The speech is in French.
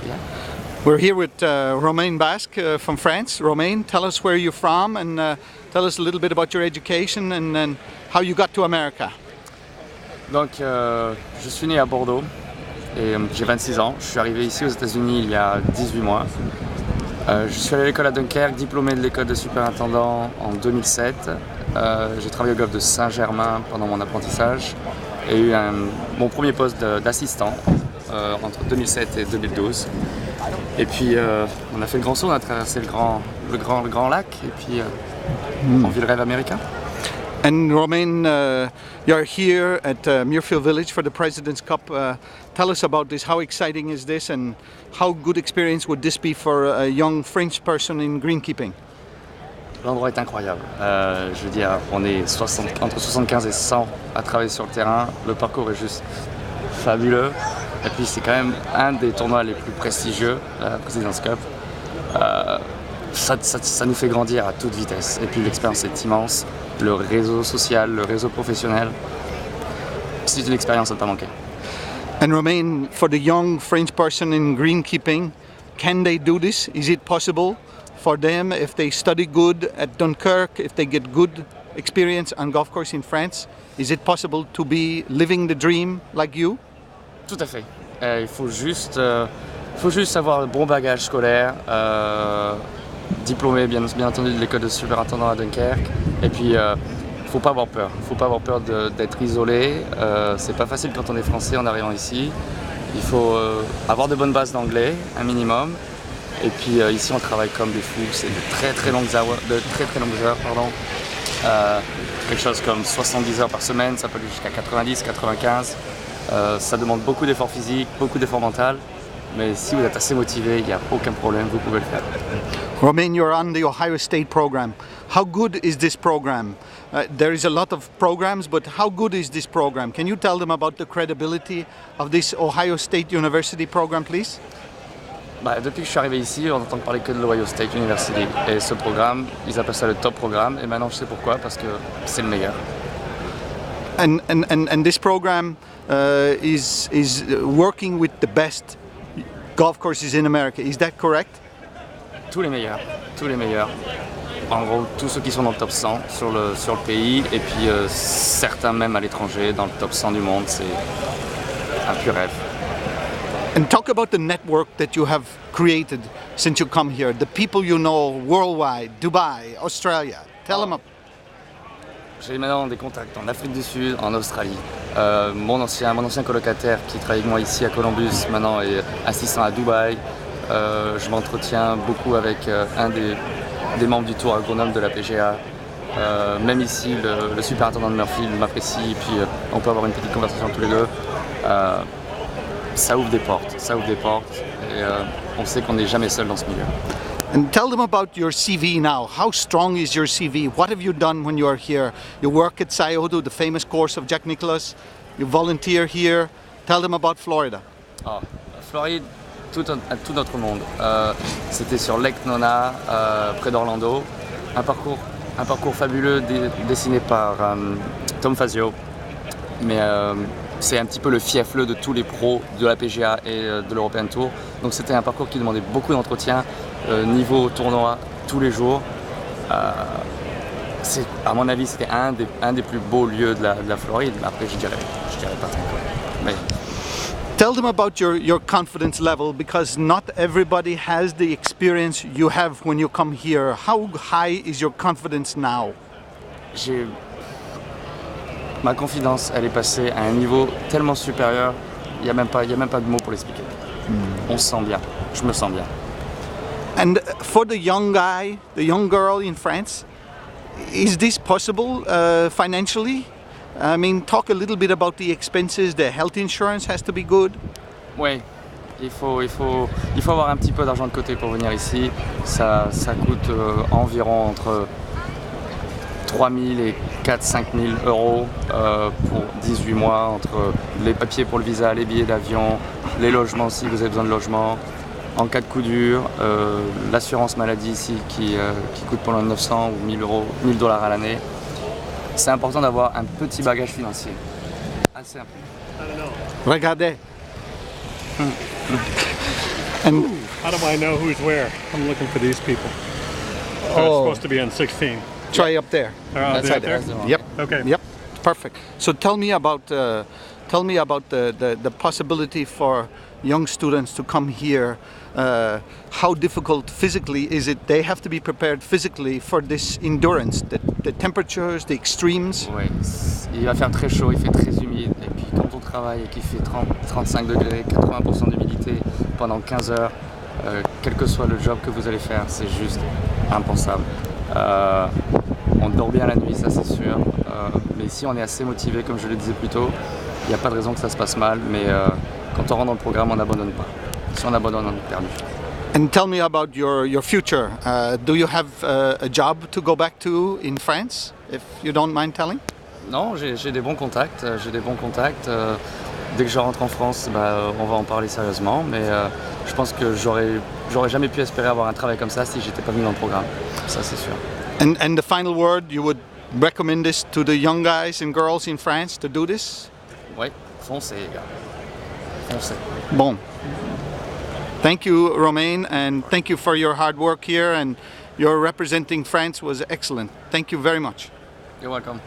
Yeah. We're here with Romain Basque from France. Romain, tell us where you're from and tell us a little bit about your education and how you got to America. Donc, je suis né à Bordeaux et j'ai 26 ans. Je suis arrivé ici aux États-Unis il y a 18 mois. Je suis allé à l'école à Dunkerque, diplômé de l'école de superintendant en 2007. J'ai travaillé au golfe de Saint-Germain pendant mon apprentissage et eu mon premier poste d'assistant entre 2007 et 2012. Et puis on a fait le grand saut, on a traversé le grand lac et puis on vit le rêve américain. And Romain, you're here at Muirfield Village for the President's Cup. Tell us about this. How exciting is this and how good experience would this be for a young French person in greenkeeping? L'endroit est incroyable. Je veux dire, on est entre 75 et 100 à travailler sur le terrain. Le parcours est juste fabuleux. Et puis c'est quand même un des tournois les plus prestigieux, la President's Cup. Ça nous fait grandir à toute vitesse. Et puis l'expérience est immense. Le réseau social, le réseau professionnel, c'est une expérience à ne pas manquer. And Romain, for the young French person in greenkeeping, can they do this? Is it possible for them if they study good at Dunkirk, if they get good experience on golf course in France? Is it possible to be living the dream like you? Tout à fait. Il faut juste avoir le bon bagage scolaire, diplômé bien entendu de l'école de superintendant à Dunkerque. Et puis, faut pas avoir peur. Faut pas avoir peur d'être isolé. C'est pas facile quand on est français en arrivant ici. Il faut avoir de bonnes bases d'anglais, un minimum. Et puis ici, on travaille comme des fous. C'est de très très longues heures, pardon. Quelque chose comme 70 heures par semaine. Ça peut aller jusqu'à 90, 95. Ça demande beaucoup d'efforts physiques, beaucoup d'efforts mentaux. Mais si vous êtes assez motivé, il n'y a aucun problème, vous pouvez le faire. Romain, you're on the Ohio State program. How good is this program? There is a lot of programs, but how good is this program? Can you tell them about the credibility of this Ohio State University program, please? Depuis que je suis arrivé ici, on n'entend parler que de l'Ohio State University. Et ce programme, ils appellent ça le top programme. Et maintenant, je sais pourquoi, parce que c'est le meilleur. And this program is working with the best golf courses in America. Is that correct? Tous les meilleurs. En gros, tous ceux qui sont dans le top 100 sur le pays, et puis certains même à l'étranger, dans le top 100 du monde, c'est un pur rêve. And talk about the network that you have created since you come here, the people you know worldwide, Dubai, Australia. Tell them up. J'ai maintenant des contacts en Afrique du Sud, en Australie. Mon ancien colocataire qui travaille avec moi ici à Columbus maintenant est assistant à Dubaï. Je m'entretiens beaucoup avec un des membres du tour agronome de la PGA. Même ici, le superintendant de Muirfield m'apprécie et puis on peut avoir une petite conversation tous les deux. Ça ouvre des portes et on sait qu'on n'est jamais seul dans ce milieu. And tell them about your CV now. How strong is your CV? What have you done when you are here? You work at Scioto, the famous course of Jack Nicklaus. You volunteer here. Tell them about Florida. Floride, tout notre monde. C'était sur Lake Nona, près d'Orlando. Un parcours fabuleux dessiné par Tom Fazio. Mais c'est un petit peu le fief-le de tous les pros de la PGA et de l'European Tour. Donc c'était un parcours qui demandait beaucoup d'entretien, niveau tournoi tous les jours. À mon avis, c'était un des plus beaux lieux de la Floride. Après, je dirais pas trop. Mais tell them about your confidence level, because not everybody has the experience you have when you come here. How high is your confidence now? Ma confidence, elle est passée à un niveau tellement supérieur, il n'y a même pas de mots pour l'expliquer. On se sent bien, je me sens bien. And for the young guy, the young girl in France, is this possible financially? I mean, talk a little bit about the expenses. The health insurance has to be good. Oui, il faut avoir un petit peu d'argent de côté pour venir ici. Ça coûte environ entre 3 000 et 4-5 000 euros pour 18 mois, entre les papiers pour le visa, les billets d'avion, les logements si vous avez besoin de logement. En cas de coup dur, l'assurance maladie ici qui coûte pendant 900 ou 1000 dollars à l'année. C'est important d'avoir un petit bagage financier. Assez simple. Regardez. And How do I know who's where? I'm looking for these people. So it's supposed to be on 16. try up there. That's They're right, there? that's the one. Yep. Okay. Yep. Perfect. So tell me about the possibility for young students to come here. How difficult physically is it? They have to be prepared physically for this endurance, the temperatures, the extremes. Ouais, il va faire très chaud, il fait très humide. Et puis quand on travaille et qu'il fait 30, 35 degrés, 80% d'humidité pendant 15 heures, quel que soit le job que vous allez faire, c'est juste impensable. On dort bien la nuit, ça c'est sûr. Mais ici on est assez motivé, comme je le disais plus tôt. Il n'y a pas de raison que ça se passe mal, mais quand on rentre dans le programme, on n'abandonne pas. Si on abandonne, on est perdu. And tell me about your future. Do you have a job to go back to in France, if you don't mind telling? Non, j'ai des bons contacts. Dès que je rentre en France, on va en parler sérieusement. Mais je pense que j'aurais jamais pu espérer avoir un travail comme ça si j'étais pas venu dans le programme. Ça, c'est sûr. And the final word, you would recommend this to the young guys and girls in France to do this? Oui, foncez, les gars. Foncez. Bon. Thank you, Romain, and thank you for your hard work here, and your representing France was excellent. Thank you very much. You're welcome.